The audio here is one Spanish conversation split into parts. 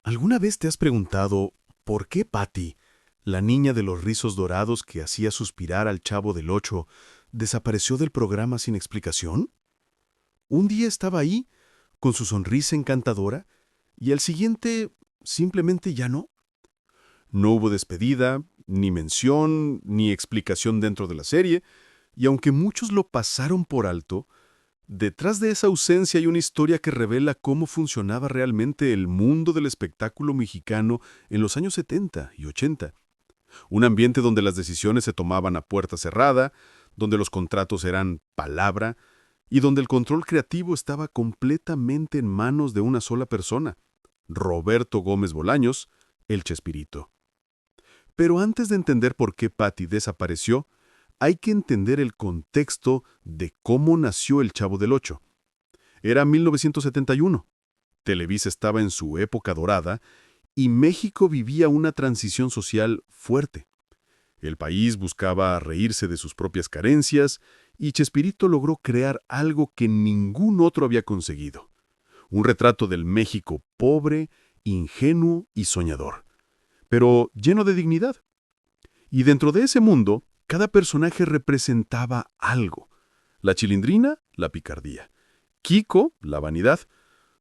¿Alguna vez te has preguntado por qué Patty, la niña de los rizos dorados que hacía suspirar al Chavo del Ocho, desapareció del programa sin explicación? Un día estaba ahí, con su sonrisa encantadora, y al siguiente simplemente ya no. No hubo despedida, ni mención, ni explicación dentro de la serie, y aunque muchos lo pasaron por alto, detrás de esa ausencia hay una historia que revela cómo funcionaba realmente el mundo del espectáculo mexicano en los años 70 y 80. Un ambiente donde las decisiones se tomaban a puerta cerrada, donde los contratos eran palabra y donde el control creativo estaba completamente en manos de una sola persona, Roberto Gómez Bolaños, el Chespirito. Pero antes de entender por qué Patty desapareció, hay que entender el contexto de cómo nació el Chavo del Ocho. Era 1971. Televisa estaba en su época dorada y México vivía una transición social fuerte. El país buscaba reírse de sus propias carencias y Chespirito logró crear algo que ningún otro había conseguido. Un retrato del México pobre, ingenuo y soñador, pero lleno de dignidad. Y dentro de ese mundo, cada personaje representaba algo. La Chilindrina, la picardía. Kiko, la vanidad.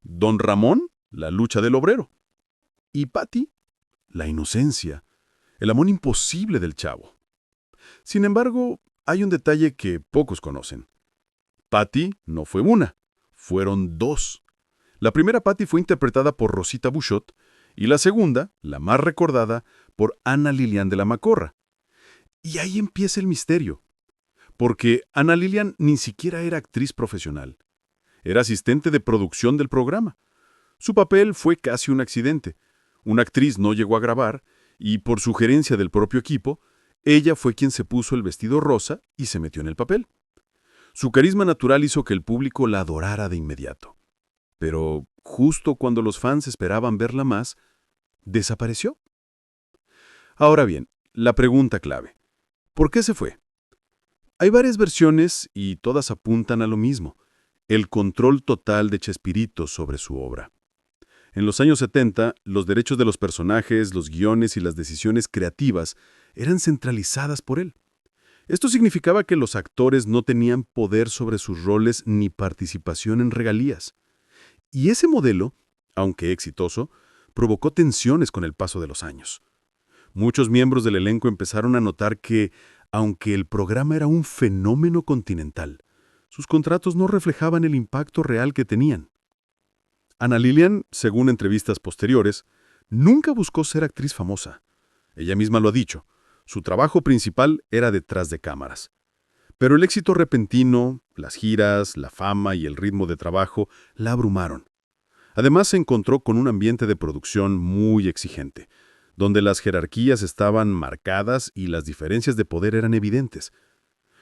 Don Ramón, la lucha del obrero. Y Patty, la inocencia, el amor imposible del Chavo. Sin embargo, hay un detalle que pocos conocen. Patty no fue una, fueron dos. La primera Patty fue interpretada por Rosita Buchot y la segunda, la más recordada, por Ana Lilian de la Macorra. Y ahí empieza el misterio, porque Ana Lilian ni siquiera era actriz profesional. Era asistente de producción del programa. Su papel fue casi un accidente. Una actriz no llegó a grabar y, por sugerencia del propio equipo, ella fue quien se puso el vestido rosa y se metió en el papel. Su carisma natural hizo que el público la adorara de inmediato. Pero justo cuando los fans esperaban verla más, desapareció. Ahora bien, la pregunta clave. ¿Por qué se fue? Hay varias versiones y todas apuntan a lo mismo: el control total de Chespirito sobre su obra. En los años 70, los derechos de los personajes, los guiones y las decisiones creativas eran centralizadas por él. Esto significaba que los actores no tenían poder sobre sus roles ni participación en regalías. Y ese modelo, aunque exitoso, provocó tensiones con el paso de los años. Muchos miembros del elenco empezaron a notar que, aunque el programa era un fenómeno continental, sus contratos no reflejaban el impacto real que tenían. Ana Lilian, según entrevistas posteriores, nunca buscó ser actriz famosa. Ella misma lo ha dicho, su trabajo principal era detrás de cámaras. Pero el éxito repentino, las giras, la fama y el ritmo de trabajo la abrumaron. Además, se encontró con un ambiente de producción muy exigente, donde las jerarquías estaban marcadas y las diferencias de poder eran evidentes.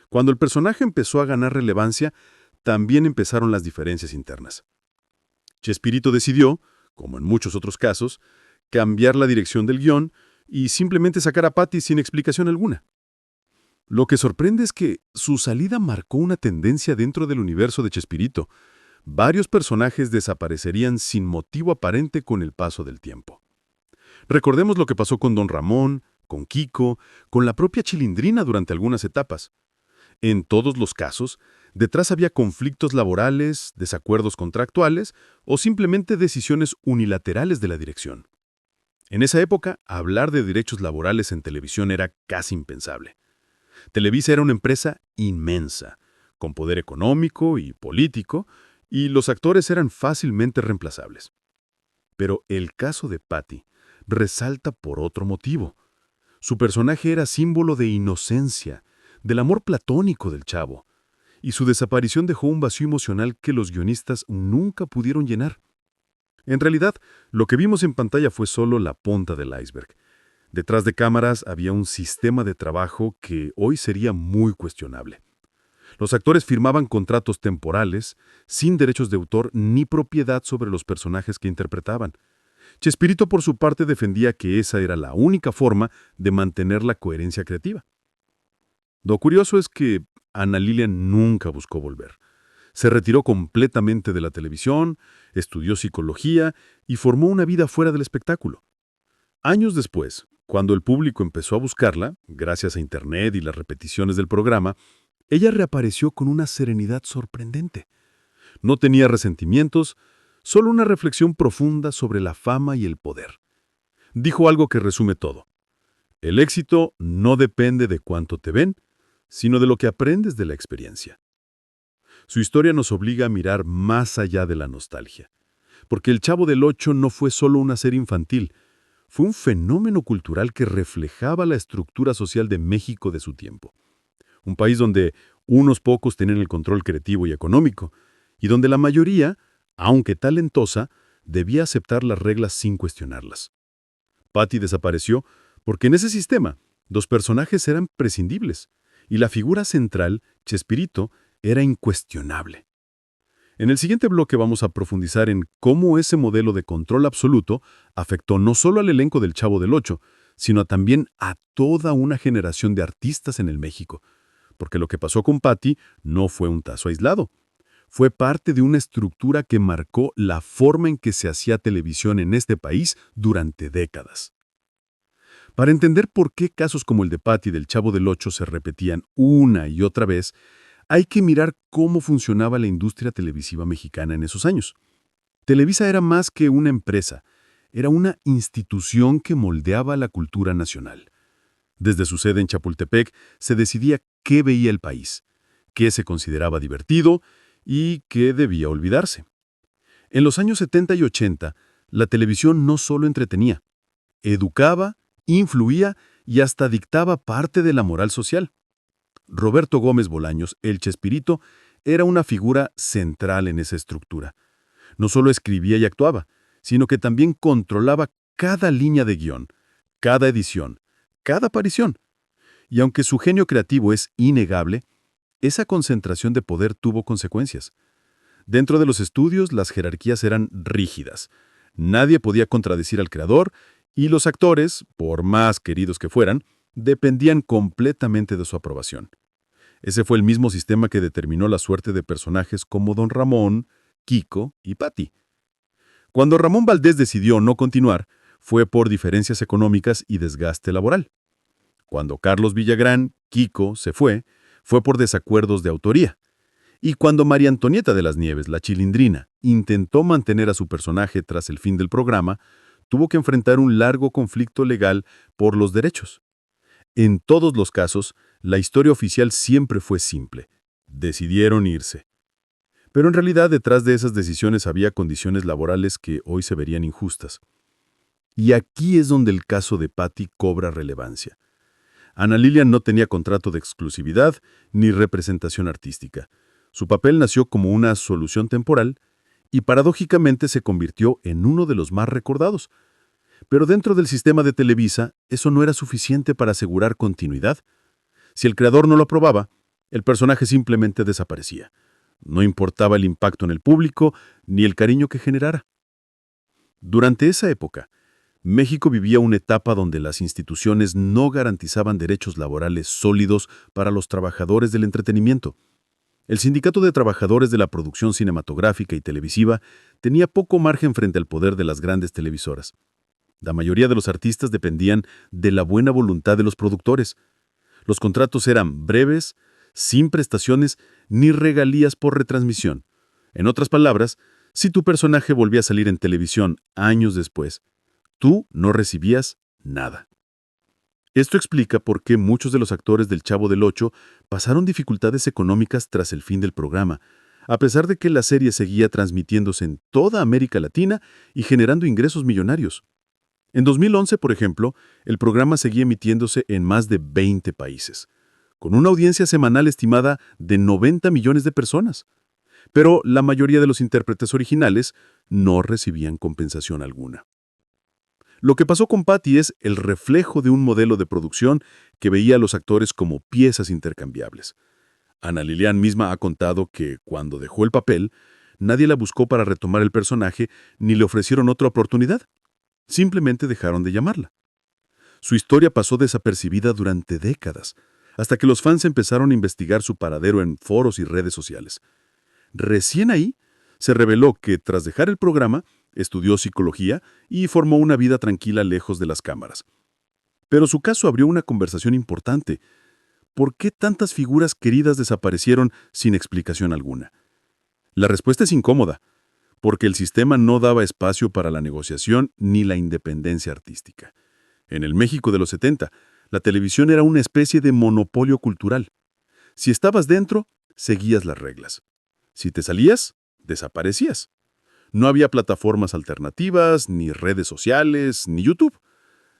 Cuando el personaje empezó a ganar relevancia, también empezaron las diferencias internas. Chespirito decidió, como en muchos otros casos, cambiar la dirección del guión y simplemente sacar a Patty sin explicación alguna. Lo que sorprende es que su salida marcó una tendencia dentro del universo de Chespirito. Varios personajes desaparecerían sin motivo aparente con el paso del tiempo. Recordemos lo que pasó con Don Ramón, con Kiko, con la propia Chilindrina durante algunas etapas. En todos los casos, detrás había conflictos laborales, desacuerdos contractuales o simplemente decisiones unilaterales de la dirección. En esa época, hablar de derechos laborales en televisión era casi impensable. Televisa era una empresa inmensa, con poder económico y político, y los actores eran fácilmente reemplazables. Pero el caso de Patty resalta por otro motivo. Su personaje era símbolo de inocencia, del amor platónico del Chavo, y su desaparición dejó un vacío emocional que los guionistas nunca pudieron llenar. En realidad, lo que vimos en pantalla fue solo la punta del iceberg. Detrás de cámaras había un sistema de trabajo que hoy sería muy cuestionable. Los actores firmaban contratos temporales, sin derechos de autor ni propiedad sobre los personajes que interpretaban. Chespirito, por su parte, defendía que esa era la única forma de mantener la coherencia creativa. Lo curioso es que Ana Lilian nunca buscó volver. Se retiró completamente de la televisión, estudió psicología y formó una vida fuera del espectáculo. Años después, cuando el público empezó a buscarla, gracias a Internet y las repeticiones del programa, ella reapareció con una serenidad sorprendente. No tenía resentimientos, solo una reflexión profunda sobre la fama y el poder. Dijo algo que resume todo. El éxito no depende de cuánto te ven, sino de lo que aprendes de la experiencia. Su historia nos obliga a mirar más allá de la nostalgia, porque El Chavo del Ocho no fue solo una serie infantil, fue un fenómeno cultural que reflejaba la estructura social de México de su tiempo. Un país donde unos pocos tenían el control creativo y económico, y donde la mayoría, aunque talentosa, debía aceptar las reglas sin cuestionarlas. Patty desapareció porque en ese sistema los personajes eran prescindibles, y la figura central, Chespirito, era incuestionable. En el siguiente bloque vamos a profundizar en cómo ese modelo de control absoluto afectó no solo al elenco del Chavo del Ocho, sino también a toda una generación de artistas en el México. Porque lo que pasó con Patty no fue un caso aislado. Fue parte de una estructura que marcó la forma en que se hacía televisión en este país durante décadas. Para entender por qué casos como el de Patty del Chavo del Ocho se repetían una y otra vez, hay que mirar cómo funcionaba la industria televisiva mexicana en esos años. Televisa era más que una empresa, era una institución que moldeaba la cultura nacional. Desde su sede en Chapultepec se decidía qué veía el país, qué se consideraba divertido y qué debía olvidarse. En los años 70 y 80, la televisión no solo entretenía, educaba, influía y hasta dictaba parte de la moral social. Roberto Gómez Bolaños, el Chespirito, era una figura central en esa estructura. No solo escribía y actuaba, sino que también controlaba cada línea de guión, cada edición, cada aparición. Y aunque su genio creativo es innegable, esa concentración de poder tuvo consecuencias. Dentro de los estudios, las jerarquías eran rígidas. Nadie podía contradecir al creador y los actores, por más queridos que fueran, dependían completamente de su aprobación. Ese fue el mismo sistema que determinó la suerte de personajes como Don Ramón, Kiko y Patty. Cuando Ramón Valdés decidió no continuar, fue por diferencias económicas y desgaste laboral. Cuando Carlos Villagrán, Kiko, se fue por desacuerdos de autoría. Y cuando María Antonieta de las Nieves, la Chilindrina, intentó mantener a su personaje tras el fin del programa, tuvo que enfrentar un largo conflicto legal por los derechos. En todos los casos, la historia oficial siempre fue simple. Decidieron irse. Pero en realidad detrás de esas decisiones había condiciones laborales que hoy se verían injustas. Y aquí es donde el caso de Patty cobra relevancia. Ana Lilian no tenía contrato de exclusividad ni representación artística. Su papel nació como una solución temporal y paradójicamente se convirtió en uno de los más recordados. Pero dentro del sistema de Televisa, eso no era suficiente para asegurar continuidad. Si el creador no lo aprobaba, el personaje simplemente desaparecía. No importaba el impacto en el público ni el cariño que generara. Durante esa época, México vivía una etapa donde las instituciones no garantizaban derechos laborales sólidos para los trabajadores del entretenimiento. El Sindicato de Trabajadores de la Producción Cinematográfica y Televisiva tenía poco margen frente al poder de las grandes televisoras. La mayoría de los artistas dependían de la buena voluntad de los productores. Los contratos eran breves, sin prestaciones ni regalías por retransmisión. En otras palabras, si tu personaje volvía a salir en televisión años después, tú no recibías nada. Esto explica por qué muchos de los actores del Chavo del Ocho pasaron dificultades económicas tras el fin del programa, a pesar de que la serie seguía transmitiéndose en toda América Latina y generando ingresos millonarios. En 2011, por ejemplo, el programa seguía emitiéndose en más de 20 países, con una audiencia semanal estimada de 90 millones de personas. Pero la mayoría de los intérpretes originales no recibían compensación alguna. Lo que pasó con Patty es el reflejo de un modelo de producción que veía a los actores como piezas intercambiables. Ana Lilian misma ha contado que, cuando dejó el papel, nadie la buscó para retomar el personaje ni le ofrecieron otra oportunidad. Simplemente dejaron de llamarla. Su historia pasó desapercibida durante décadas, hasta que los fans empezaron a investigar su paradero en foros y redes sociales. Recién ahí se reveló que, tras dejar el programa, estudió psicología y formó una vida tranquila lejos de las cámaras. Pero su caso abrió una conversación importante. ¿Por qué tantas figuras queridas desaparecieron sin explicación alguna? La respuesta es incómoda, porque el sistema no daba espacio para la negociación ni la independencia artística. En el México de los 70, la televisión era una especie de monopolio cultural. Si estabas dentro, seguías las reglas. Si te salías, desaparecías. No había plataformas alternativas, ni redes sociales, ni YouTube.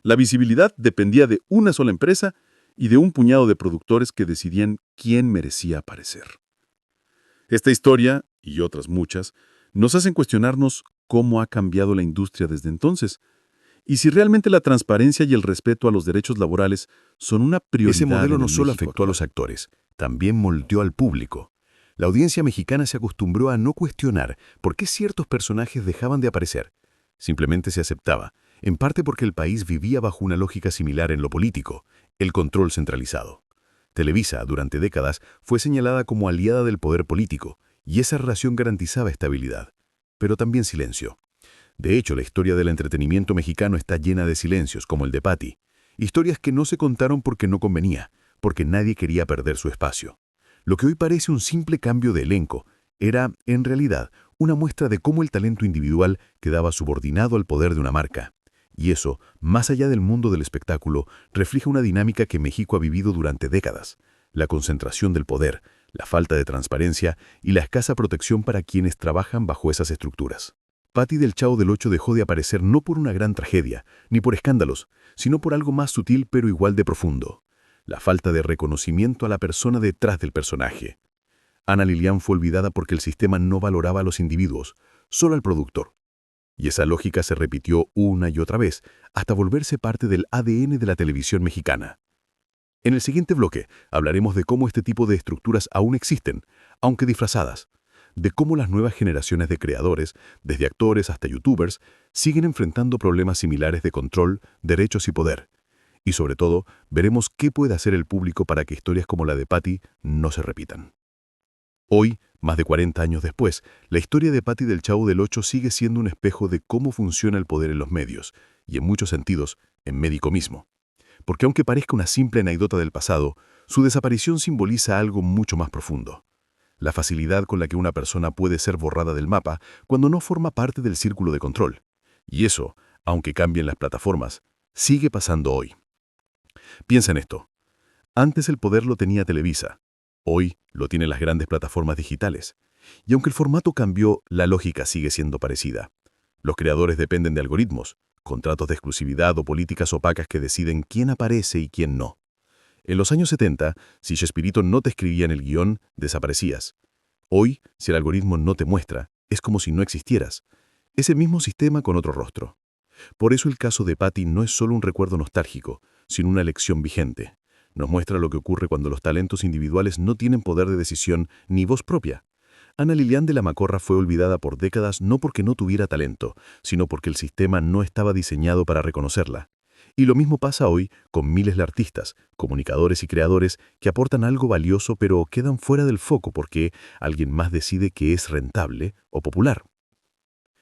La visibilidad dependía de una sola empresa y de un puñado de productores que decidían quién merecía aparecer. Esta historia, y otras muchas, nos hacen cuestionarnos cómo ha cambiado la industria desde entonces, y si realmente la transparencia y el respeto a los derechos laborales son una prioridad. Ese modelo en no el solo México afectó a los actores, también moldeó al público. La audiencia mexicana se acostumbró a no cuestionar por qué ciertos personajes dejaban de aparecer. Simplemente se aceptaba, en parte porque el país vivía bajo una lógica similar en lo político, el control centralizado. Televisa, durante décadas, fue señalada como aliada del poder político, y esa relación garantizaba estabilidad, pero también silencio. De hecho, la historia del entretenimiento mexicano está llena de silencios, como el de Patty. Historias que no se contaron porque no convenía, porque nadie quería perder su espacio. Lo que hoy parece un simple cambio de elenco era, en realidad, una muestra de cómo el talento individual quedaba subordinado al poder de una marca. Y eso, más allá del mundo del espectáculo, refleja una dinámica que México ha vivido durante décadas: la concentración del poder, la falta de transparencia y la escasa protección para quienes trabajan bajo esas estructuras. Patty del Chavo del Ocho dejó de aparecer no por una gran tragedia, ni por escándalos, sino por algo más sutil pero igual de profundo: la falta de reconocimiento a la persona detrás del personaje. Ana Lilian fue olvidada porque el sistema no valoraba a los individuos, solo al productor. Y esa lógica se repitió una y otra vez, hasta volverse parte del ADN de la televisión mexicana. En el siguiente bloque hablaremos de cómo este tipo de estructuras aún existen, aunque disfrazadas, de cómo las nuevas generaciones de creadores, desde actores hasta youtubers, siguen enfrentando problemas similares de control, derechos y poder. Y sobre todo, veremos qué puede hacer el público para que historias como la de Patty no se repitan. Hoy, más de 40 años después, la historia de Patty del Chavo del Ocho sigue siendo un espejo de cómo funciona el poder en los medios, y en muchos sentidos, en México mismo. Porque aunque parezca una simple anécdota del pasado, su desaparición simboliza algo mucho más profundo: la facilidad con la que una persona puede ser borrada del mapa cuando no forma parte del círculo de control. Y eso, aunque cambien las plataformas, sigue pasando hoy. Piensa en esto. Antes el poder lo tenía Televisa. Hoy lo tienen las grandes plataformas digitales. Y aunque el formato cambió, la lógica sigue siendo parecida. Los creadores dependen de algoritmos, contratos de exclusividad o políticas opacas que deciden quién aparece y quién no. En los años 70, si Chespirito no te escribía en el guión, desaparecías. Hoy, si el algoritmo no te muestra, es como si no existieras. Es el mismo sistema con otro rostro. Por eso el caso de Patty no es solo un recuerdo nostálgico, sino una lección vigente. Nos muestra lo que ocurre cuando los talentos individuales no tienen poder de decisión ni voz propia. Ana Lilian de la Macorra fue olvidada por décadas no porque no tuviera talento, sino porque el sistema no estaba diseñado para reconocerla. Y lo mismo pasa hoy con miles de artistas, comunicadores y creadores que aportan algo valioso pero quedan fuera del foco porque alguien más decide que es rentable o popular.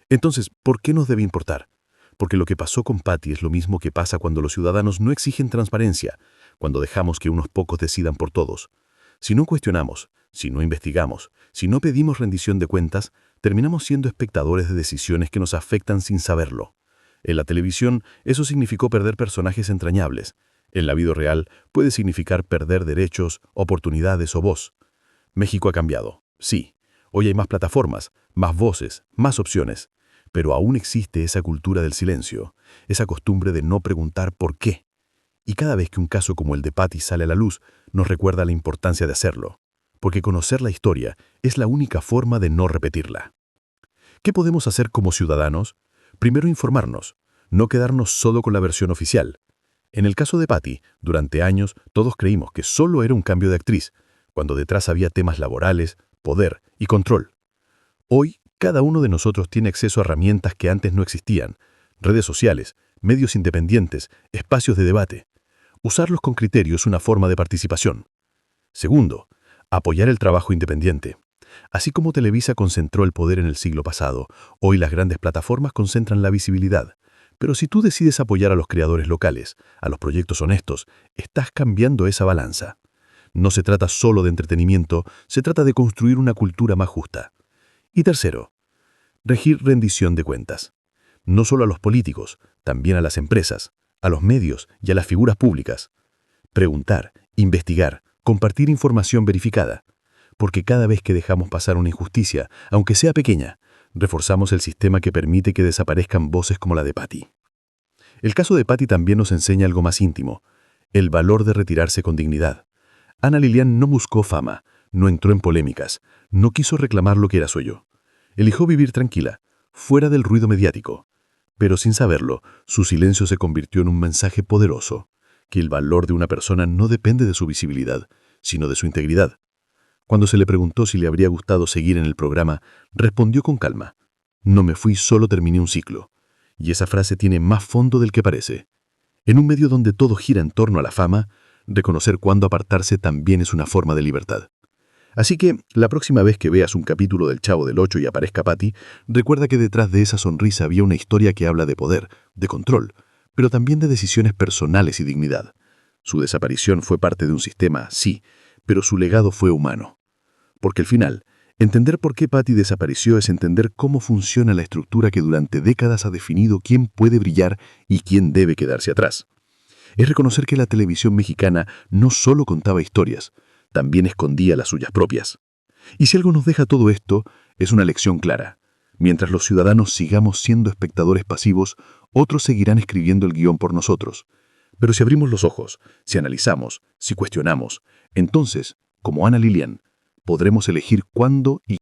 Entonces, ¿por qué nos debe importar? Porque lo que pasó con Patty es lo mismo que pasa cuando los ciudadanos no exigen transparencia, cuando dejamos que unos pocos decidan por todos. Si no cuestionamos, si no investigamos, si no pedimos rendición de cuentas, terminamos siendo espectadores de decisiones que nos afectan sin saberlo. En la televisión, eso significó perder personajes entrañables. En la vida real, puede significar perder derechos, oportunidades o voz. México ha cambiado, sí. Hoy hay más plataformas, más voces, más opciones. Pero aún existe esa cultura del silencio, esa costumbre de no preguntar por qué. Y cada vez que un caso como el de Patty sale a la luz, nos recuerda la importancia de hacerlo. Porque conocer la historia es la única forma de no repetirla. ¿Qué podemos hacer como ciudadanos? Primero, informarnos, no quedarnos solo con la versión oficial. En el caso de Patty, durante años todos creímos que solo era un cambio de actriz, cuando detrás había temas laborales, poder y control. Hoy, cada uno de nosotros tiene acceso a herramientas que antes no existían: redes sociales, medios independientes, espacios de debate. Usarlos con criterio es una forma de participación. Segundo, apoyar el trabajo independiente. Así como Televisa concentró el poder en el siglo pasado, hoy las grandes plataformas concentran la visibilidad. Pero si tú decides apoyar a los creadores locales, a los proyectos honestos, estás cambiando esa balanza. No se trata solo de entretenimiento, se trata de construir una cultura más justa. Y tercero, regir rendición de cuentas. No solo a los políticos, también a las empresas, a los medios y a las figuras públicas. Preguntar, investigar, compartir información verificada. Porque cada vez que dejamos pasar una injusticia, aunque sea pequeña, reforzamos el sistema que permite que desaparezcan voces como la de Patty. El caso de Patty también nos enseña algo más íntimo, el valor de retirarse con dignidad. Ana Lilian no buscó fama, no entró en polémicas, no quiso reclamar lo que era suyo. Eligió vivir tranquila, fuera del ruido mediático. Pero sin saberlo, su silencio se convirtió en un mensaje poderoso, que el valor de una persona no depende de su visibilidad, sino de su integridad. Cuando se le preguntó si le habría gustado seguir en el programa, respondió con calma: «No me fui, solo terminé un ciclo». Y esa frase tiene más fondo del que parece. En un medio donde todo gira en torno a la fama, reconocer cuándo apartarse también es una forma de libertad. Así que, la próxima vez que veas un capítulo del Chavo del Ocho y aparezca Patty, recuerda que detrás de esa sonrisa había una historia que habla de poder, de control, pero también de decisiones personales y dignidad. Su desaparición fue parte de un sistema, sí, pero su legado fue humano. Porque al final, entender por qué Patty desapareció es entender cómo funciona la estructura que durante décadas ha definido quién puede brillar y quién debe quedarse atrás. Es reconocer que la televisión mexicana no solo contaba historias, también escondía las suyas propias. Y si algo nos deja todo esto, es una lección clara. Mientras los ciudadanos sigamos siendo espectadores pasivos, otros seguirán escribiendo el guión por nosotros. Pero si abrimos los ojos, si analizamos, si cuestionamos, entonces, como Ana Lilian, podremos elegir cuándo y